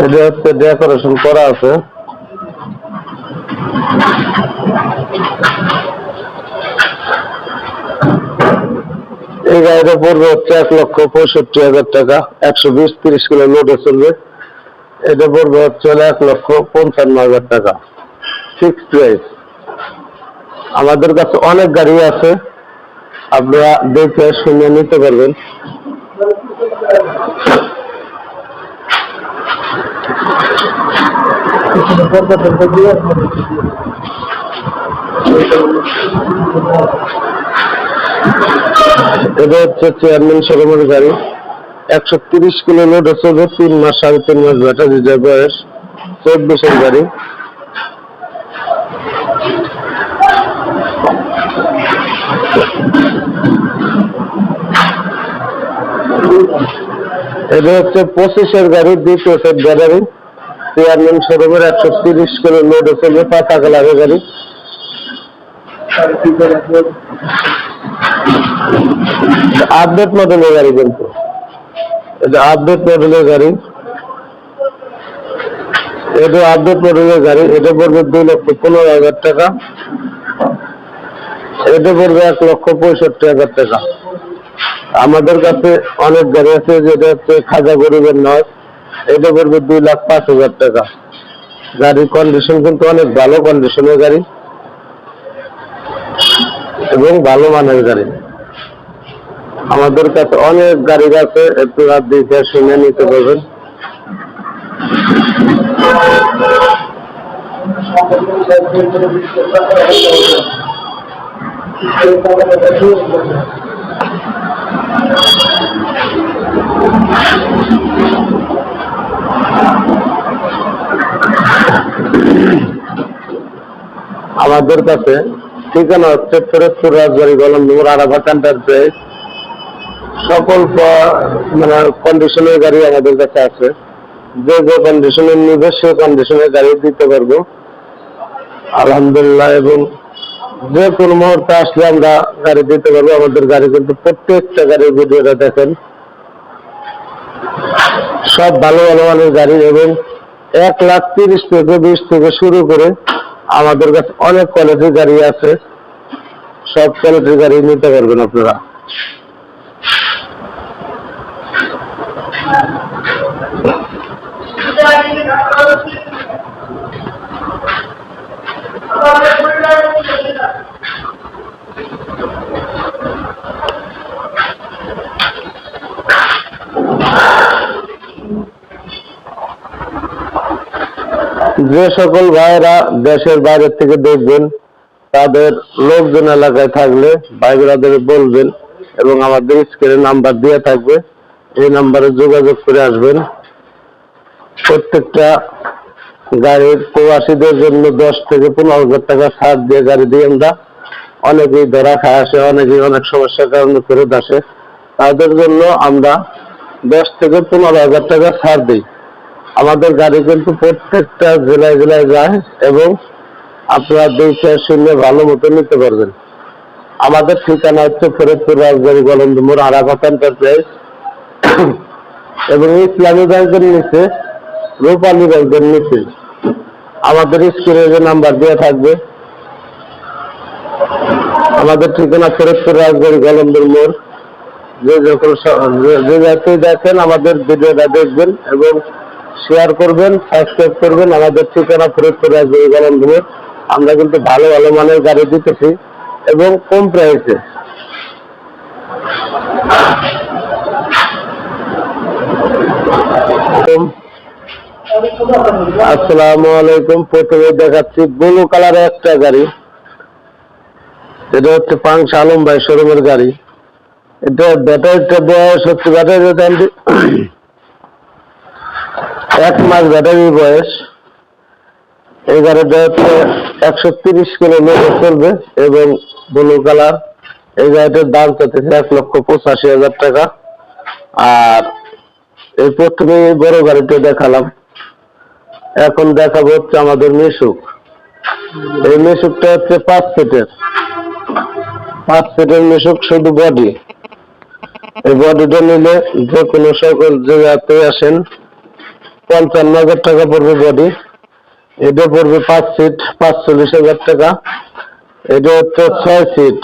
এটা হচ্ছে ডেকোরেশন করা আছে। এই গাড়িটা পড়বে হচ্ছে 1,65,000 টাকা। 120-30 কিলো লোডে চলবে। এটা পড়বে হচ্ছে 1,55,000 টাকা ফিক্সড প্রাইস। আমাদের কাছে অনেক গাড়ি আছে, আপনারা দেখে শুনে নিতে পারবেন। এটা হচ্ছে চেয়ারম্যান শোরুমের গাড়ি। 130 কিলো লোড চলবে। 3 মাস 3.5 মাস ব্যাটারি যে বয়স। 24-এর গাড়ি। এটা হচ্ছে 25-এর গাড়ি, 2 সেট ব্যাটারি। চেয়ারম্যান শোরুমের 130 কিলো লোড চলবে। পাতা কালারের গাড়ি। আপডেট মডেলের গাড়ি, কিন্তু এটা আপডেট মডেলের গাড়ি। এটা আপডেট মডেলের গাড়ি। এটা পড়বে 2,15,000 টাকা। এটা পড়বে 1,65,000 টাকা। আমাদের কাছে অনেক গাড়ি আছে, যেটা হচ্ছে খাজা গরিবের নয়। এটা পড়বে 2,05,000 টাকা। গাড়ির কন্ডিশন কিন্তু অনেক ভালো কন্ডিশনের গাড়ি এবং ভালো মানের গাড়ি। আমাদের কাছে অনেক গাড়ি আছে, একটু রাত দেখে শুনে নিতে পারবেন। আমাদের কাছে ঠিকানা হচ্ছে ফরিদপুর রাজবাড়ী গলম নম্বর আরাফাত এন্টারপ্রাইজ। সকল মানে কন্ডিশনের গাড়ি আমাদের কাছে আছে। যে যে কন্ডিশনের নিবে সে কন্ডিশনের গাড়ি দিতে পারবো আলহামদুলিল্লাহ। এবং যে কোনো মুহূর্তে আসলে আমরা গাড়ি দিতে পারবো। আমাদের গাড়ি কিন্তু প্রত্যেকটা গাড়ির ভিডিওটা দেখেন, সব ভালো ভালো মানের গাড়ি। এবং 1,30,000 থেকে 20 থেকে শুরু করে আমাদের কাছে অনেক কোয়ালিটির গাড়ি আছে। সব কোয়ালিটির গাড়ি নিতে পারবেন আপনারা। যে সকল ভাইয়েরা দেশের বাইরে থেকে দেখবেন, তাদের লোকজন এলাকায় থাকলে ভাইদের বলবেন এবং আমাদের স্ক্রিনে নাম্বার দেওয়া থাকবে, এই নাম্বারে যোগাযোগ করে আসবেন। প্রত্যেকটা গাড়ির প্রবাসীদের জন্য 10 থেকে 15,000 টাকা ছাড় দিয়ে গাড়ি দিয়ে আমরা। অনেকেই ধরা খায় আসে, অনেকেই অনেক সমস্যার কারণে ফেরত আসে, তাদের জন্য আমরা 10 থেকে 15,000 টাকা ছাড় দিই। আমাদের গাড়ি কিন্তু প্রত্যেকটা জেলায় জেলায় যায় এবং আপনারা দেখে শুনে ভালো মতো নিতে পারবেন। আমাদের ঠিকানা হচ্ছে ফরিদপুর রাজবাড়ী গলম নম্বর আরাফাত এন্টারপ্রাইজ এবং ইসলামী ব্যাংকের নিচে, রূপালী ব্যাংকের নিচে। আমাদের স্ক্রিনে যে নাম্বার দেওয়া থাকবে। আমাদের ঠিকানা ফরিদপুর রাজবাড়ী গলম নম্বর। যে যাতে দেখেন আমাদের ভিডিওটা দেখবেন এবং শেয়ার করবেন, সাবস্ক্রাইব করবেন। আমাদের ঠিকানা ফরিদপুর রাজবাড়ী গলম নম্বর। আমরা কিন্তু ভালো ভালো মানের গাড়ি দিতেছি এবং কম প্রাইসে। আসসালামু আলাইকুম। প্রথমে দেখাচ্ছি ব্লু কালারের একটা গাড়ি। এটা হচ্ছে পাংশ আলম ভাই শোরুমের গাড়ি। এটা ব্যাটারিটা বয়স হচ্ছে, ব্যাটারি 1 মাস ব্যাটারি বয়স। এই গাড়িটা হচ্ছে 130 কিলো লোড চলবে এবং ব্লু কালার। এই গাড়িটার দাম চাচ্ছে 1,85,000 টাকা। আর এই প্রথমে বড় গাড়িটা দেখালাম, এখন দেখাবো হচ্ছে আমাদের মিশুক। এই মিশুকটা হচ্ছে 5 সিটের মিশুক, শুধু বডি। এই বডিটা নিলে যে কোনো সকল জায়গাতে আসেন 55,000 টাকা পড়বে বডি। এটা পড়বে 5 সিট 45,000 টাকা। এটা হচ্ছে 6 সিট,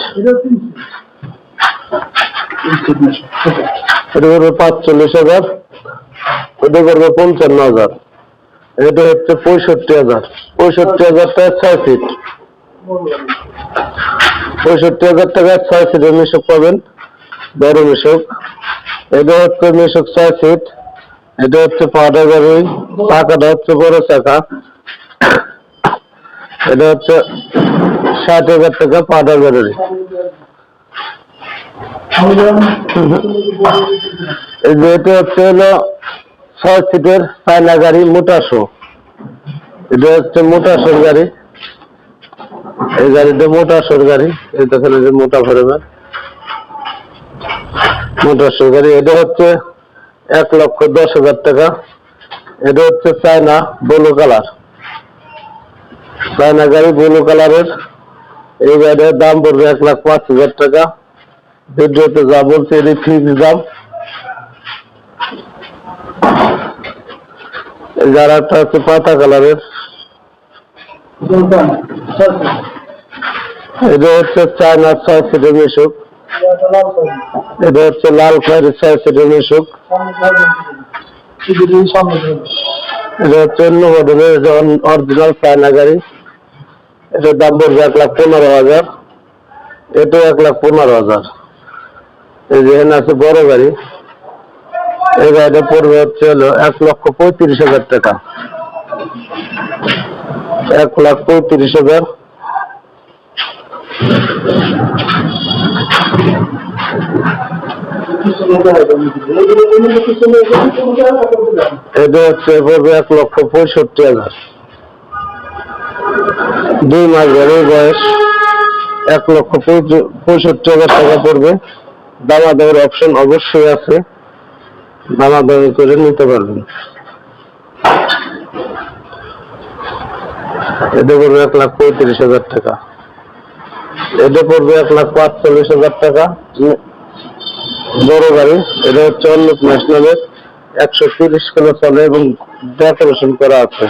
এটা পড়বে 45,000। এটা পড়বে 55,000। এটা হচ্ছে 65,000। 65,000 টাকা 6 সিট। 65,000 টাকা 6 সিটের মিশুক পাবেন, বড় মিশুক। এটা হচ্ছে মিশুক 6 সিট। এটা হচ্ছে পাউডার গাড়ি, চাকাটা হচ্ছে বড় চাকা। এটা হচ্ছে 60,000 টাকা পাউডার গাড়ি। এই যে এটা হচ্ছে হলো 6 সিটের চায়না গাড়ি, মোটাশো। এটা হচ্ছে মোটাশোর গাড়ি। এই গাড়িটা মোটাশোর গাড়ি। এই দেখেন যে মোটা ভরবেন মোটাশোর গাড়ি। এটা হচ্ছে 1,10,000 টাকা। এটা হচ্ছে চায়না ব্লু কালার, চায়না গাড়ি ব্লু কালারের। এই গাড়ির দাম পড়বে 1,05,000 টাকা। ভিডিওতে যা বলছে এটি ফিক্স দাম। যারা একটা হচ্ছে পাতা কালারের, এটা হচ্ছে চায়না 6 সিটের মিশুক। এটা হচ্ছে লাল খয়েরি 6 সিটের মিশুক। এটা হচ্ছে অন্য মডেলের অরিজিনাল চায়না গাড়ি। এটার দাম পড়বে 1,15,000। এটা 1,15,000। এই যে এখানে আছে বড় গাড়ি। এই গাড়িটা পড়বে হচ্ছে হলো 1,35,000 টাকা। 1,35,000। এটা হচ্ছে পড়বে 1,65,000। 2 মাস গাড়ির বয়স, 1,65,000 টাকা পড়বে। দামাদামের অপশন অবশ্যই আছে, দামাদামি করে নিতে পারবেন। এটা পড়বে 1,35,000 টাকা। এটা পড়বে 1,45,000 টাকা, বড় গাড়ি। এটা হচ্ছে অন্নক ন্যাশনালের, 130 কিলো চলে এবং ডেকোরেশন করা আছে।